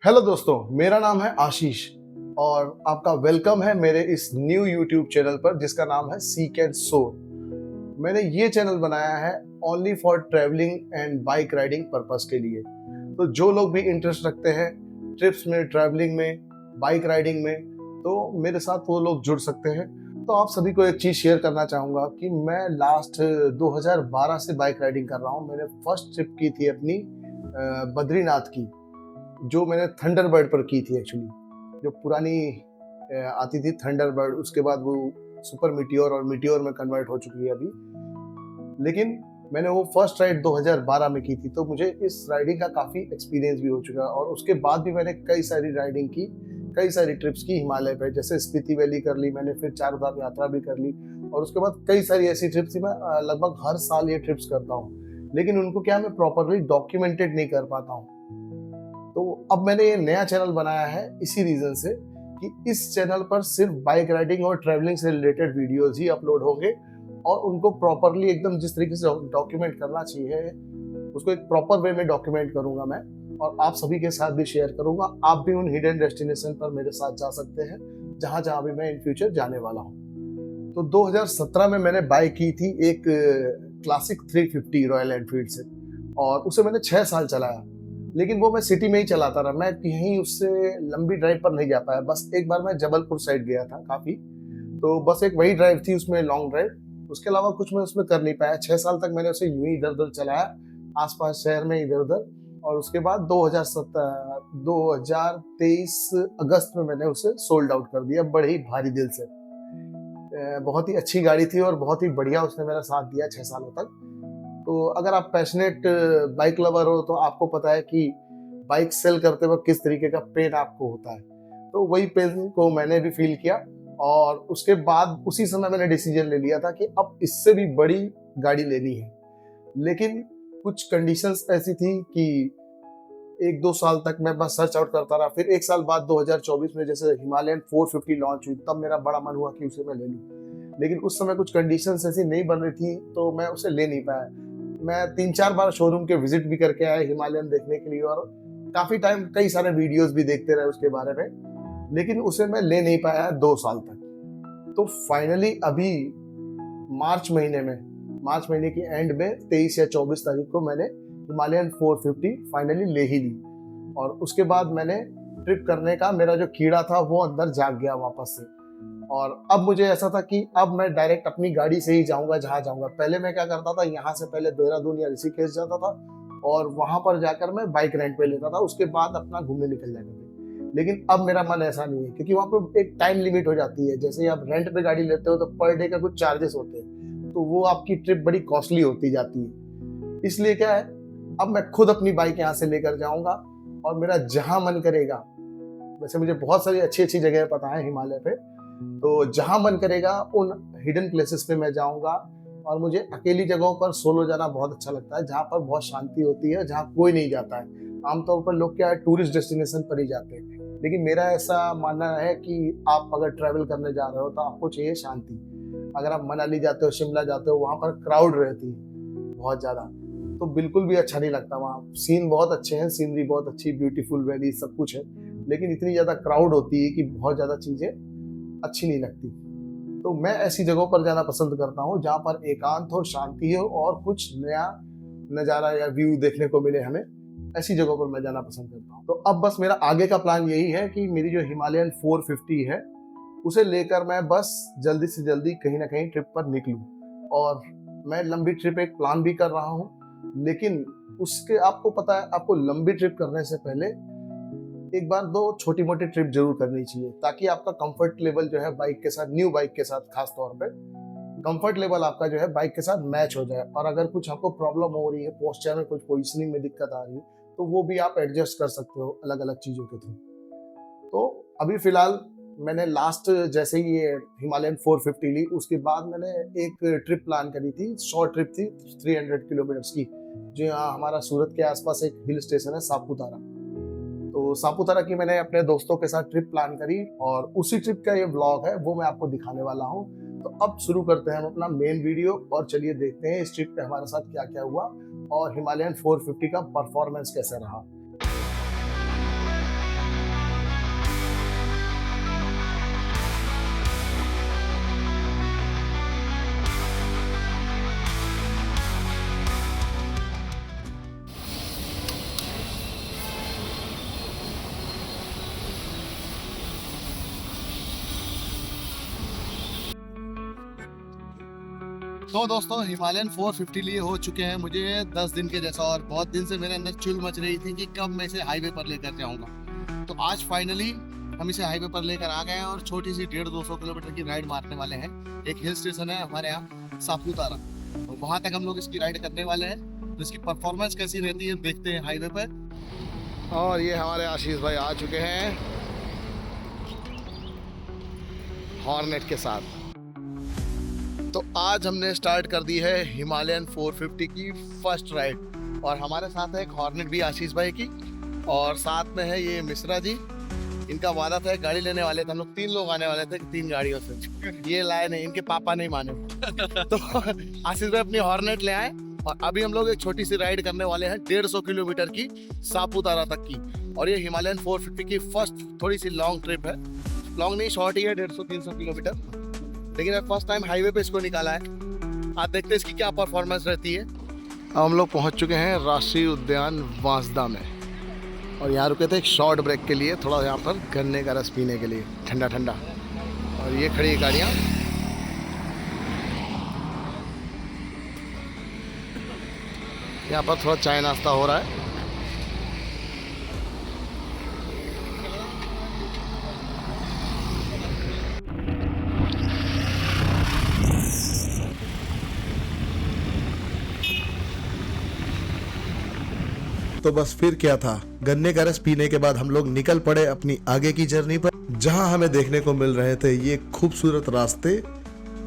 Hello दोस्तों, मेरा नाम है आशीष और आपका वेलकम है मेरे इस न्यू यूट्यूब चैनल पर जिसका नाम है सीक एंड सोर। मैंने ये चैनल बनाया है only for travelling and bike riding purpose के लिए। तो जो लोग भी इंटरेस्ट रखते हैं ट्रिप्स में, ट्रैवलिंग में, बाइक राइडिंग में, तो मेरे साथ वो लोग जुड़ सकते हैं। तो आप सभी को एक चीज़ शेयर करना चाहूँगा कि मैं लास्ट 2012 से बाइक राइडिंग कर रहा हूँ। मैंने फर्स्ट ट्रिप की थी अपनी बद्रीनाथ की, जो मैंने थंडरबर्ड पर की थी एक्चुअली। जो पुरानी आती थी थंडरबर्ड, उसके बाद वो सुपर मीटियोर और मीटियोर में कन्वर्ट हो चुकी है अभी। लेकिन मैंने वो फर्स्ट राइड 2012 में की थी, तो मुझे इस राइडिंग का काफ़ी एक्सपीरियंस भी हो चुका है। और उसके बाद भी मैंने कई सारी राइडिंग की, कई सारी ट्रिप्स की हिमालय पे, जैसे स्पीति वैली कर ली मैंने, फिर चारधाम यात्रा भी कर ली। और उसके बाद कई सारी ऐसी ट्रिप्स थी। मैं लगभग हर साल ये ट्रिप्स करता हूँ, लेकिन उनको क्या मैं प्रॉपरली डॉक्यूमेंटेड नहीं कर पाता हूँ। तो अब मैंने ये नया चैनल बनाया है इसी रीजन से कि इस चैनल पर सिर्फ बाइक राइडिंग और ट्रैवलिंग से रिलेटेड वीडियोस ही अपलोड होंगे और उनको प्रॉपरली एकदम जिस तरीके से डॉक्यूमेंट करना चाहिए उसको एक प्रॉपर वे में डॉक्यूमेंट करूंगा मैं, और आप सभी के साथ भी शेयर करूंगा। आप भी उन हिडन डेस्टिनेशन पर मेरे साथ जा सकते हैं जहां जहां भी मैं इन फ्यूचर जाने वाला हूं। तो 2017 में मैंने बाइक की थी एक क्लासिक 350 रॉयल एनफील्ड से, और उसे मैंने 6 साल चलाया। लेकिन वो मैं सिटी में ही चलाता रहा, मैं कहीं उससे लंबी ड्राइव पर नहीं जा पाया। बस एक बार मैं जबलपुर साइड गया था काफ़ी, तो बस एक वही ड्राइव थी उसमें, लॉन्ग ड्राइव। उसके अलावा कुछ मैं उसमें कर नहीं पाया। 6 साल तक मैंने उसे यूं ही इधर उधर चलाया, आसपास शहर में इधर उधर। और उसके बाद 2023 अगस्त में मैंने उसे सोल्ड आउट कर दिया बड़े ही भारी दिल से। बहुत ही अच्छी गाड़ी थी और बहुत ही बढ़िया उसने मेरा साथ दिया 6 सालों तक। तो अगर आप पैशनेट बाइक लवर हो तो आपको पता है कि बाइक सेल करते वक्त किस तरीके का पेन आपको होता है। तो वही पेन को मैंने भी फील किया, और उसके बाद उसी समय मैंने डिसीजन ले लिया था कि अब इससे भी बड़ी गाड़ी लेनी है। लेकिन कुछ कंडीशंस ऐसी थी कि 1-2 साल तक मैं बस सर्च आउट करता रहा। फिर 1 साल बाद 2024 में जैसे हिमालयन 450 लॉन्च हुई, तब मेरा बड़ा मन हुआ कि उसे मैं ले लूँ। लेकिन उस समय कुछ कंडीशंस ऐसी नहीं बन रही थी, तो मैं उसे ले नहीं पाया। मैं 3-4 बार शोरूम के विजिट भी करके आया हिमालयन देखने के लिए, और काफ़ी टाइम कई सारे वीडियोस भी देखते रहे उसके बारे में, लेकिन उसे मैं ले नहीं पाया 2 साल तक। तो फाइनली अभी मार्च महीने की एंड में 23 या 24 तारीख को मैंने हिमालयन 450 फाइनली ले ही ली। और उसके बाद मैंने ट्रिप करने का मेरा जो कीड़ा था वो अंदर जाग गया वापस से। और अब मुझे ऐसा था कि अब मैं डायरेक्ट अपनी गाड़ी से ही जाऊंगा जहां जाऊंगा। पहले मैं क्या करता था, यहाँ से पहले देहरादून या ऋषिकेश जाता था और वहां पर जाकर मैं बाइक रेंट पे लेता था, उसके बाद अपना घूमने निकल जाता था। लेकिन अब मेरा मन ऐसा नहीं है, क्योंकि वहाँ पे एक टाइम लिमिट हो जाती है। जैसे आप रेंट पे गाड़ी लेते हो तो पर डे का कुछ चार्जेस होते हैं, तो वो आपकी ट्रिप बड़ी कॉस्टली होती जाती है। इसलिए क्या है, अब मैं खुद अपनी बाइक यहाँ से लेकर जाऊंगा और मेरा जहां मन करेगा, वैसे मुझे बहुत सारी अच्छी अच्छी जगह पता है हिमालय पे, तो जहां मन करेगा उन हिडन प्लेसेस पे मैं जाऊंगा। और मुझे अकेली जगहों पर सोलो जाना बहुत अच्छा लगता है, जहां पर बहुत शांति होती है, जहां कोई नहीं जाता है। आमतौर पर लोग क्या है, टूरिस्ट डेस्टिनेशन पर ही जाते हैं, लेकिन मेरा ऐसा मानना है कि आप अगर ट्रैवल करने जा रहे हो तो आपको चाहिए शांति। अगर आप मनाली जाते हो, शिमला जाते हो, वहां पर क्राउड रहती है बहुत ज्यादा, तो बिल्कुल भी अच्छा नहीं लगता। वहाँ सीन बहुत अच्छे हैं, सीनरी बहुत अच्छी, ब्यूटीफुल वैली सब कुछ है, लेकिन इतनी ज्यादा क्राउड होती है कि बहुत ज्यादा चीजें अच्छी नहीं लगती। तो मैं ऐसी जगहों पर जाना पसंद करता हूँ जहाँ पर एकांत हो, शांति हो और कुछ नया नज़ारा या व्यू देखने को मिले हमें। ऐसी जगहों पर मैं जाना पसंद करता हूँ। तो अब बस मेरा आगे का प्लान यही है कि मेरी जो हिमालयन 450 है उसे लेकर मैं बस जल्दी से जल्दी कहीं ना कहीं ट्रिप पर निकलूँ। और मैं लंबी ट्रिप एक प्लान भी कर रहा हूँ, लेकिन उसके आपको पता है, आपको लंबी ट्रिप करने से पहले एक बार 2 छोटी मोटी ट्रिप जरूर करनी चाहिए, ताकि आपका कंफर्ट लेवल जो है बाइक के साथ, न्यू बाइक के साथ खास तौर पे कंफर्ट लेवल आपका जो है बाइक के साथ मैच हो जाए। और अगर कुछ आपको प्रॉब्लम हो रही है, पोस्चर में कुछ पोजिशनिंग में दिक्कत आ रही है, तो वो भी आप एडजस्ट कर सकते हो अलग अलग चीज़ों के थ्रू। तो अभी फिलहाल मैंने लास्ट जैसे ही ये हिमालयन 450 ली, उसके बाद मैंने एक ट्रिप प्लान करी थी, शॉर्ट ट्रिप थी 300 किलोमीटर्स की, जो यहाँ हमारा सूरत के आसपास एक हिल स्टेशन है सापुतारा। तो सापुतारा की मैंने अपने दोस्तों के साथ ट्रिप प्लान करी, और उसी ट्रिप का ये व्लॉग है वो मैं आपको दिखाने वाला हूँ। तो अब शुरू करते हैं हम अपना मेन वीडियो, और चलिए देखते हैं इस ट्रिप पे हमारे साथ क्या क्या हुआ और हिमालयन 450 का परफॉर्मेंस कैसे रहा। तो दोस्तों हिमालयन 450 लिए हो चुके हैं मुझे 10 दिन के जैसा, और बहुत दिन से मेरे अंदर चुल मच रही थी कि कब मैं इसे हाईवे पर लेकर जाऊंगा। तो आज फाइनली हम इसे हाईवे पर लेकर आ गए हैं और छोटी सी 150-200 किलोमीटर की राइड मारने वाले हैं। एक हिल स्टेशन है हमारे यहाँ सापुतारा, तो वहाँ तक हम लोग इसकी राइड करने वाले हैं। तो इसकी परफॉर्मेंस कैसी रहती है देखते हैं हाईवे पर। और ये हमारे आशीष भाई आ चुके हैं हॉर्नेट के साथ। तो आज हमने स्टार्ट कर दी है हिमालयन 450 की फर्स्ट राइड, और हमारे साथ है एक हॉर्नेट भी आशीष भाई की, और साथ में है ये मिश्रा जी। इनका वादा था गाड़ी लेने वाले थे, हम लोग 3 लोग आने वाले थे 3 गाड़ियों से, ये लाए नहीं, इनके पापा नहीं माने। तो आशीष भाई अपनी हॉर्नेट ले आए और अभी हम लोग एक छोटी सी राइड करने वाले हैं 150 किलोमीटर की सापुतारा तक की। और ये हिमालयन 450 की फर्स्ट थोड़ी सी लॉन्ग ट्रिप है, लॉन्ग नहीं शॉर्ट ही है, 150-300 किलोमीटर, लेकिन फर्स्ट टाइम हाईवे पे इसको निकाला है। आप देखते हैं इसकी क्या परफॉर्मेंस रहती है। अब हम लोग पहुंच चुके हैं राष्ट्रीय उद्यान वांसदा में, और यहाँ रुके थे एक शॉर्ट ब्रेक के लिए, थोड़ा यहाँ पर गन्ने का रस पीने के लिए ठंडा ठंडा। और ये खड़ी है गाड़ियाँ, यहाँ पर थोड़ा चाय नाश्ता हो रहा है। तो बस फिर क्या था, गन्ने का रस पीने के बाद हम लोग निकल पड़े अपनी आगे की जर्नी पर, जहां हमें देखने को मिल रहे थे ये खूबसूरत रास्ते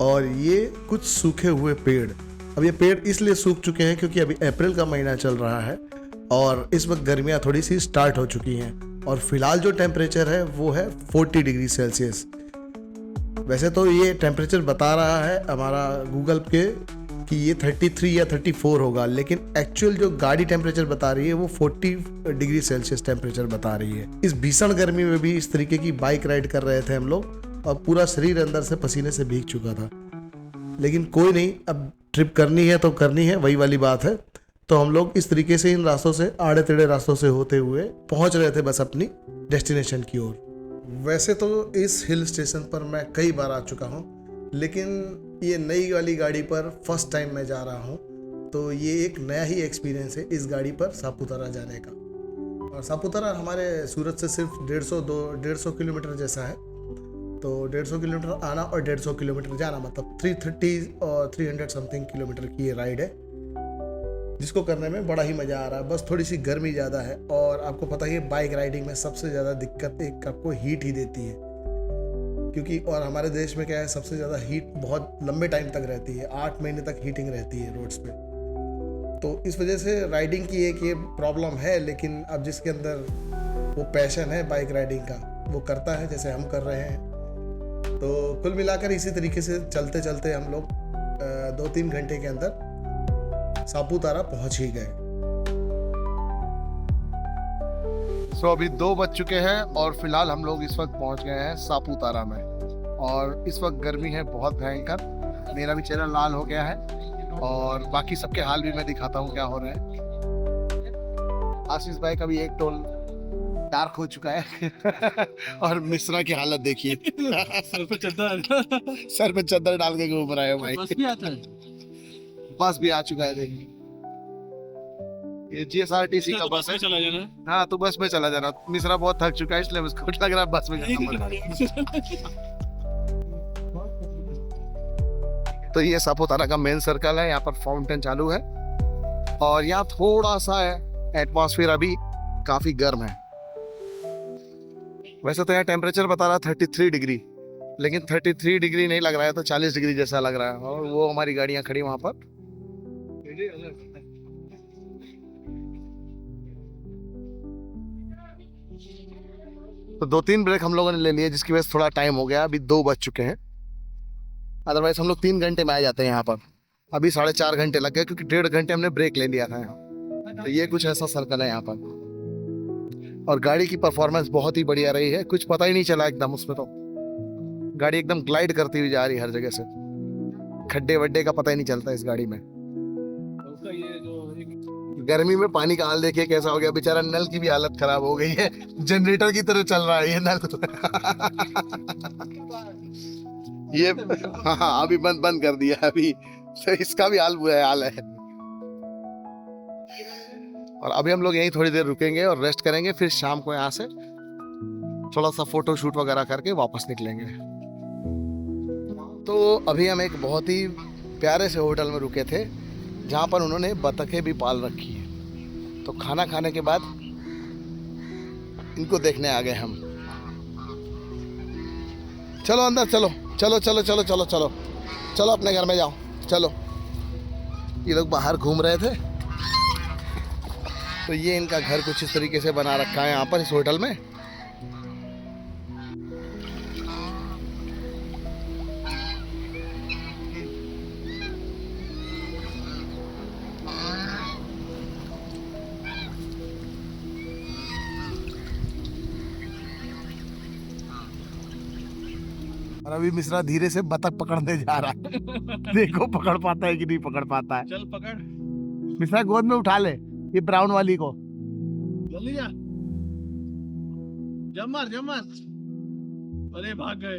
और ये कुछ सूखे हुए पेड़। अब ये पेड़ इसलिए सूख चुके हैं क्योंकि अभी अप्रैल का महीना चल रहा है और इस वक्त गर्मियां थोड़ी सी स्टार्ट हो चुकी हैं, और फिलहाल जो टेम्परेचर है वो है 40 डिग्री सेल्सियस। वैसे तो ये टेम्परेचर बता रहा है हमारा गूगल पे कि ये 33 या 34 होगा, लेकिन एक्चुअल जो गाड़ी टेम्परेचर बता रही है वो 40 डिग्री सेल्सियस टेम्परेचर बता रही है। इस भीषण गर्मी में भी इस तरीके की बाइक राइड कर रहे थे हम लोग, और पूरा शरीर अंदर से पसीने से भीग चुका था। लेकिन कोई नहीं, अब ट्रिप करनी है तो करनी है, वही वाली बात है। तो हम लोग इस तरीके से इन रास्तों से, आड़े टेढ़े रास्तों से होते हुए पहुंच रहे थे बस अपनी डेस्टिनेशन की ओर। वैसे तो इस हिल स्टेशन पर मैं कई बार आ चुका हूँ, लेकिन ये नई वाली गाड़ी पर फर्स्ट टाइम मैं जा रहा हूँ, तो ये एक नया ही एक्सपीरियंस है इस गाड़ी पर सापुतारा जाने का। और सापुतारा हमारे सूरत से सिर्फ 150 किलोमीटर जैसा है, तो 150 किलोमीटर आना और 150 किलोमीटर जाना, मतलब 330 और 300 समथिंग किलोमीटर की ये राइड है, जिसको करने में बड़ा ही मज़ा आ रहा है। बस थोड़ी सी गर्मी ज़्यादा है, और आपको पता ही है बाइक राइडिंग में सबसे ज़्यादा दिक्कत एक आपको हीट ही देती है, क्योंकि और हमारे देश में क्या है, सबसे ज़्यादा हीट बहुत लंबे टाइम तक रहती है, 8 महीने तक हीटिंग रहती है रोड्स पे। तो इस वजह से राइडिंग की एक ये प्रॉब्लम है, लेकिन अब जिसके अंदर वो पैशन है बाइक राइडिंग का, वो करता है जैसे हम कर रहे हैं। तो कुल मिलाकर इसी तरीके से चलते चलते हम लोग 2-3 घंटे के अंदर सापुतारा पहुंच ही गए। अभी 2 बज चुके हैं और फिलहाल हम लोग इस वक्त पहुंच गए हैं सापुतारा में, और इस वक्त गर्मी है बहुत भयंकर। मेरा भी चेहरा लाल हो गया है, और बाकी सबके हाल भी मैं दिखाता हूँ क्या हो रहा है। आशीष भाई का भी एक टोन डार्क हो चुका है और मिश्रा की हालत देखिए सर पे चद्दर डाल के घूम रहा है भाई। बस भी आ चुका है, देखिए ये GSRTC का बस है। चला जाना। हाँ तो बस में चला जाना। मिश्रा बहुत थक चुका है, इसलिए उसको लग रहा है बस में जाना पड़ेगा। तो ये सापुतारा का मेन सर्कल है, यहाँ पर फाउंटेन चालू है, और यहाँ थोड़ा सा एटमॉस्फेयर अभी काफी गर्म है। वैसे तो यहाँ टेम्परेचर बता रहा 33 डिग्री, लेकिन 33 डिग्री नहीं लग रहा है, तो 40 डिग्री जैसा लग रहा है। और वो हमारी गाड़ियाँ खड़ी वहाँ पर। तो 2-3 ब्रेक हम लोगों ने ले लिए, जिसकी वजह से थोड़ा टाइम हो गया। अभी 2 बज चुके हैं, अदरवाइज हम लोग 3 घंटे में आ जाते हैं यहाँ पर। अभी 4.5 घंटे लग गए, क्योंकि 1.5 घंटे हमने ब्रेक ले लिया था यहाँ। तो ये कुछ ऐसा सर्कल है यहाँ पर, और गाड़ी की परफॉर्मेंस बहुत ही बढ़िया रही है, कुछ पता ही नहीं चला एकदम उसमें। तो गाड़ी एकदम ग्लाइड करती हुई जा रही है हर जगह से, खड्डे वड्डे का पता ही नहीं चलता इस गाड़ी में। गर्मी में पानी का हाल देखिए कैसा हो गया, बेचारा नल की भी हालत खराब हो गई है, जनरेटर की तरह चल रहा है ये नल। ये हाँ अभी बंद कर दिया, अभी तो इसका भी हाल बुरा हाल है। और अभी हम लोग यहीं थोड़ी देर रुकेंगे और रेस्ट करेंगे, फिर शाम को यहाँ से थोड़ा सा फोटो शूट वगैरह करके वापस निकलेंगे। तो अभी हम एक बहुत ही प्यारे से होटल में रुके थे जहाँ पर उन्होंने बतखें भी पाल रखी है। तो खाना खाने के बाद इनको देखने आ गए हम। चलो अंदर चलो, चलो चलो चलो चलो चलो चलो अपने घर में जाओ, चलो। ये लोग बाहर घूम रहे थे। तो ये इनका घर कुछ इस तरीके से बना रखा है यहाँ पर इस होटल में। और अभी मिश्रा धीरे से बतख पकड़ने जा रहा है। देखो पकड़ पाता है कि नहीं पकड़ पाता है। चल पकड़, मिश्रा गोद में उठा ले ये ब्राउन वाली को। जल्दी जा, जम मार जम मार। अरे भाग गए,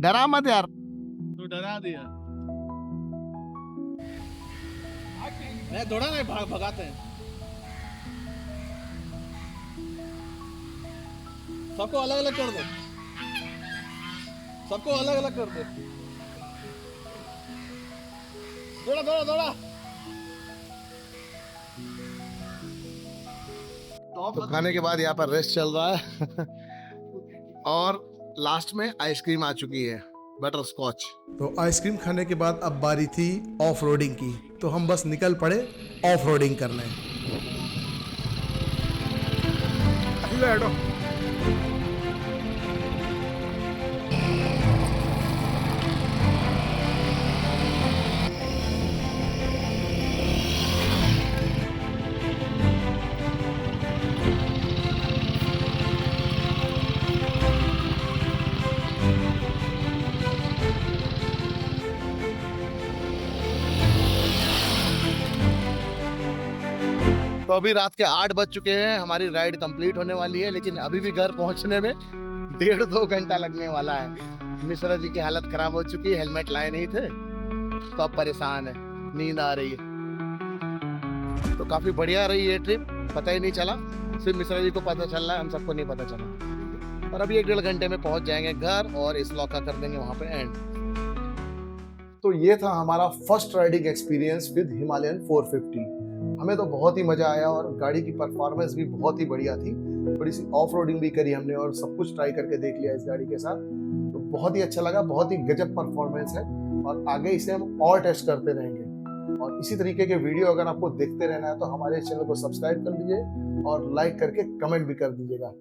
डरा मत यार। तू डरा दिया। मैं दौड़ा नहीं, भगाते हैं। सबको अलग अलग कर दो, सबको अलग अलग कर दो। दौड़ा दौड़ा दौड़ा। तो खाने के बाद यहाँ पर रेस्ट चल रहा है। और लास्ट में आइसक्रीम आ चुकी है, बटर स्कॉच। तो आइसक्रीम खाने के बाद अब बारी थी ऑफ रोडिंग की, तो हम बस निकल पड़े ऑफ रोडिंग करने। तो अभी रात के 8 बज चुके हैं, हमारी राइड कंप्लीट होने वाली है, लेकिन अभी भी घर पहुंचने में 1.5-2 घंटा लगने वाला है। मिश्रा जी की हालत खराब हो चुकी है, हेलमेट लाए नहीं थे तो अब परेशान है, नींद आ रही है। तो काफी बढ़िया रही ये ट्रिप, पता ही नहीं चला। सिर्फ मिश्रा जी को पता चल रहा है, हम सबको नहीं पता चला। और अभी 1-1.5 घंटे में पहुंच जाएंगे घर और इस लॉक का कर देंगे वहां पे एंड। तो ये था हमारा first riding experience with Himalayan 450। हमें तो बहुत ही मजा आया और गाड़ी की परफॉर्मेंस भी बहुत ही बढ़िया थी। थोड़ी सी ऑफ रोडिंग भी करी हमने और सब कुछ ट्राई करके देख लिया इस गाड़ी के साथ। तो बहुत ही अच्छा लगा, बहुत ही गजब परफॉर्मेंस है और आगे इसे हम और टेस्ट करते रहेंगे। और इसी तरीके के वीडियो अगर आपको देखते रहना है तो हमारे चैनल को सब्सक्राइब कर लीजिए और लाइक करके कमेंट भी कर दीजिएगा।